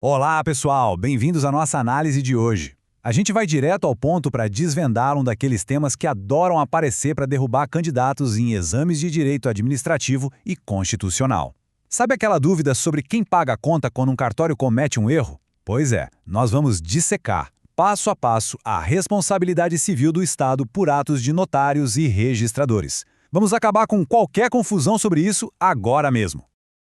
Olá, pessoal! Bem-vindos à nossa análise de hoje. A gente vai direto ao ponto para desvendar um daqueles temas que adoram aparecer para derrubar candidatos em exames de direito administrativo e constitucional. Sabe aquela dúvida sobre quem paga a conta quando um cartório comete um erro? Pois é, nós vamos dissecar, passo a passo, a responsabilidade civil do Estado por atos de notários e registradores. Vamos acabar com qualquer confusão sobre isso agora mesmo.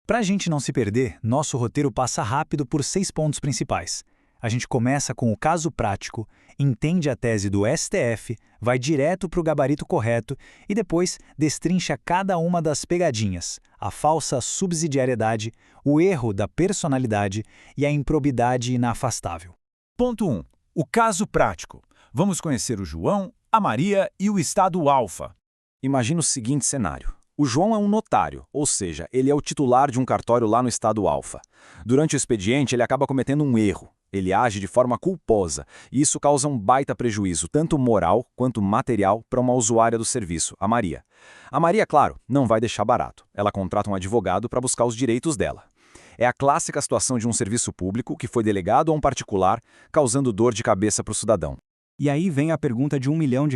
Para a gente não se perder, nosso roteiro passa rápido por 6 pontos principais. A gente começa com o caso prático, entende a tese do STF, vai direto para o gabarito correto e depois destrincha cada uma das pegadinhas, a falsa subsidiariedade, o erro da personalidade e a improbidade inafastável. Ponto 1. O caso prático. Vamos conhecer o João, a Maria e o estado alfa. Imagina o seguinte cenário. O João é um notário, ou seja, ele é o titular de um cartório lá no estado alfa. Durante o expediente, ele acaba cometendo um erro. Ele age de forma culposa, e isso causa um baita prejuízo, tanto moral quanto material, para uma usuária do serviço, a Maria. A Maria, claro, não vai deixar barato. Ela contrata um advogado para buscar os direitos dela. É a clássica situação de um serviço público que foi delegado a um particular, causando dor de cabeça para o cidadão. E aí vem a pergunta de R$1 milhão.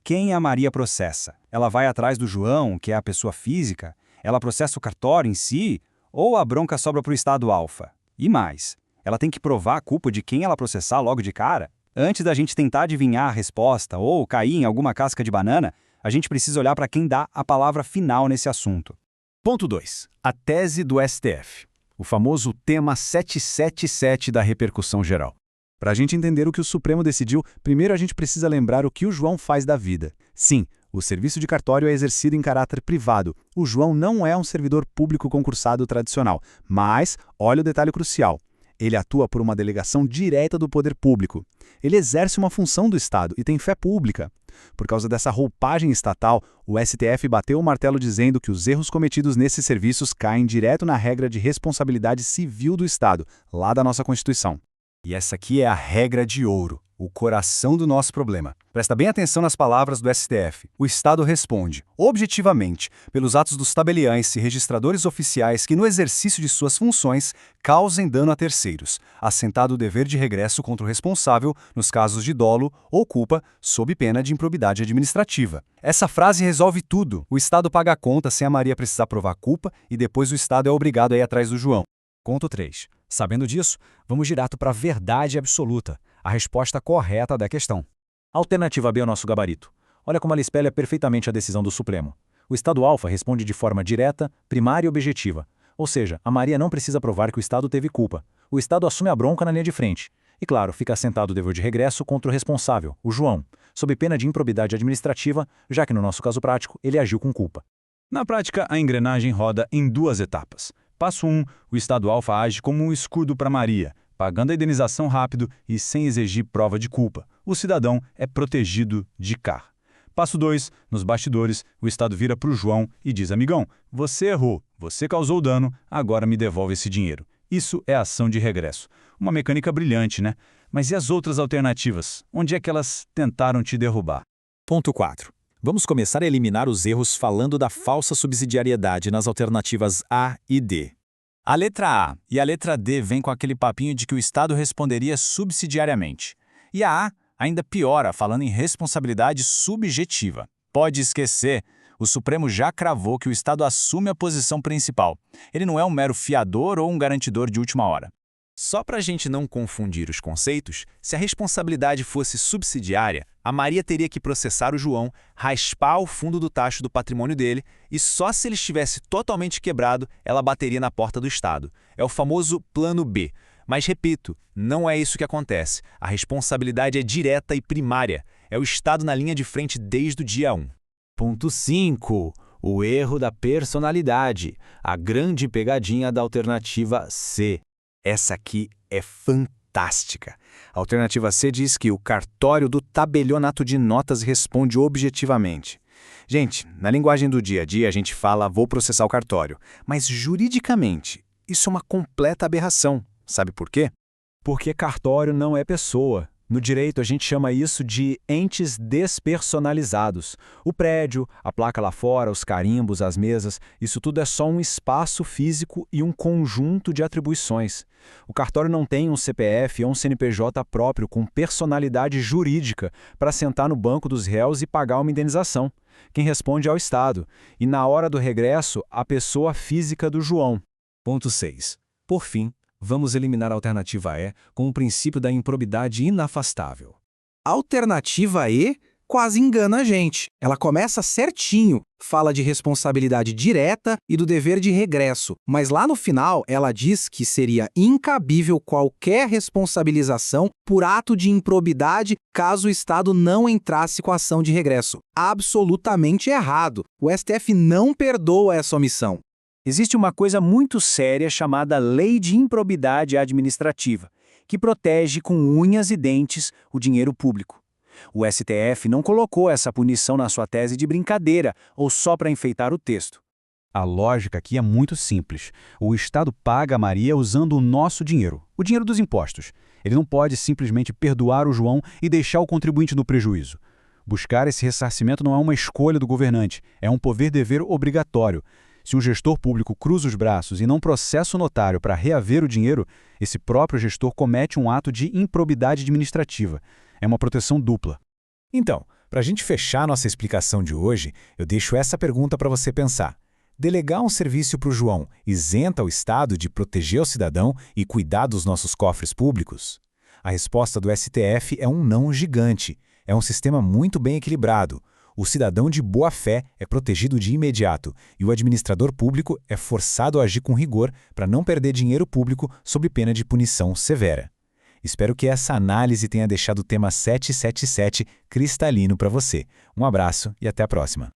Quem a Maria processa? Ela vai atrás do João, que é a pessoa física? Ela processa o cartório em si? Ou a bronca sobra para o estado alfa? E mais, ela tem que provar a culpa de quem ela processar logo de cara? Antes da gente tentar adivinhar a resposta ou cair em alguma casca de banana, a gente precisa olhar para quem dá a palavra final nesse assunto. Ponto 2. A tese do STF. O famoso tema 777 da repercussão geral. Para a gente entender o que o Supremo decidiu, primeiro a gente precisa lembrar o que o João faz da vida. Sim, o serviço de cartório é exercido em caráter privado. O João não é um servidor público concursado tradicional. Mas, olha o detalhe crucial. Ele atua por uma delegação direta do poder público. Ele exerce uma função do Estado e tem fé pública. Por causa dessa roupagem estatal, o STF bateu o martelo dizendo que os erros cometidos nesses serviços caem direto na regra de responsabilidade civil do Estado, lá da nossa Constituição. E essa aqui é a regra de ouro, o coração do nosso problema. Presta bem atenção nas palavras do STF. O Estado responde, objetivamente, pelos atos dos tabeliães e registradores oficiais que, no exercício de suas funções, causem dano a terceiros, assentado o dever de regresso contra o responsável nos casos de dolo ou culpa, sob pena de improbidade administrativa. Essa frase resolve tudo. O Estado paga a conta sem a Maria precisar provar culpa e depois o Estado é obrigado a ir atrás do João. Ponto 3. Sabendo disso, vamos direto para a verdade absoluta, a resposta correta da questão. Alternativa B é o nosso gabarito. Olha como ela espelha perfeitamente a decisão do Supremo. O estado alfa responde de forma direta, primária e objetiva. Ou seja, a Maria não precisa provar que o Estado teve culpa. O Estado assume a bronca na linha de frente. E claro, fica assentado o dever de regresso contra o responsável, o João, sob pena de improbidade administrativa, já que no nosso caso prático, ele agiu com culpa. Na prática, a engrenagem roda em 2 etapas. Passo 1, o estado alfa age como um escudo para Maria, pagando a indenização rápido e sem exigir prova de culpa. O cidadão é protegido de cá. Passo 2, nos bastidores, o Estado vira para o João e diz: amigão, você errou, você causou dano, agora me devolve esse dinheiro. Isso é ação de regresso. Uma mecânica brilhante, né? Mas e as outras alternativas? Onde é que elas tentaram te derrubar? Ponto 4. Vamos começar a eliminar os erros falando da falsa subsidiariedade nas alternativas A e D. A letra A e a letra D vêm com aquele papinho de que o Estado responderia subsidiariamente. E a A ainda piora, falando em responsabilidade subjetiva. Pode esquecer, o Supremo já cravou que o Estado assume a posição principal. Ele não é um mero fiador ou um garantidor de última hora. Só para a gente não confundir os conceitos, se a responsabilidade fosse subsidiária, a Maria teria que processar o João, raspar o fundo do tacho do patrimônio dele e só se ele estivesse totalmente quebrado, ela bateria na porta do Estado. É o famoso plano B. Mas, repito, não é isso que acontece. A responsabilidade é direta e primária. É o Estado na linha de frente desde o dia 1. Ponto 5. O erro da personalidade. A grande pegadinha da alternativa C. Essa aqui é fantástica. A alternativa C diz que o cartório do tabelionato de notas responde objetivamente. Gente, na linguagem do dia a dia a gente fala vou processar o cartório, mas juridicamente isso é uma completa aberração. Sabe por quê? Porque cartório não é pessoa. No direito, a gente chama isso de entes despersonalizados. O prédio, a placa lá fora, os carimbos, as mesas, isso tudo é só um espaço físico e um conjunto de atribuições. O cartório não tem um CPF ou um CNPJ próprio com personalidade jurídica para sentar no banco dos réus e pagar uma indenização. Quem responde é o Estado. E na hora do regresso, a pessoa física do João. Ponto 6. Por fim, vamos eliminar a alternativa E com o princípio da improbidade inafastável. A alternativa E quase engana a gente. Ela começa certinho, fala de responsabilidade direta e do dever de regresso, mas lá no final ela diz que seria incabível qualquer responsabilização por ato de improbidade caso o Estado não entrasse com a ação de regresso. Absolutamente errado. O STF não perdoa essa omissão. Existe uma coisa muito séria chamada Lei de Improbidade Administrativa, que protege com unhas e dentes o dinheiro público. O STF não colocou essa punição na sua tese de brincadeira ou só para enfeitar o texto. A lógica aqui é muito simples. O Estado paga a Maria usando o nosso dinheiro, o dinheiro dos impostos. Ele não pode simplesmente perdoar o João e deixar o contribuinte no prejuízo. Buscar esse ressarcimento não é uma escolha do governante, é um poder-dever obrigatório. Se um gestor público cruza os braços e não processa o notário para reaver o dinheiro, esse próprio gestor comete um ato de improbidade administrativa. É uma proteção dupla. Então, para a gente fechar nossa explicação de hoje, eu deixo essa pergunta para você pensar. Delegar um serviço para o João isenta o Estado de proteger o cidadão e cuidar dos nossos cofres públicos? A resposta do STF é um não gigante. É um sistema muito bem equilibrado. O cidadão de boa-fé é protegido de imediato e o administrador público é forçado a agir com rigor para não perder dinheiro público sob pena de punição severa. Espero que essa análise tenha deixado o tema 777 cristalino para você. Um abraço e até a próxima.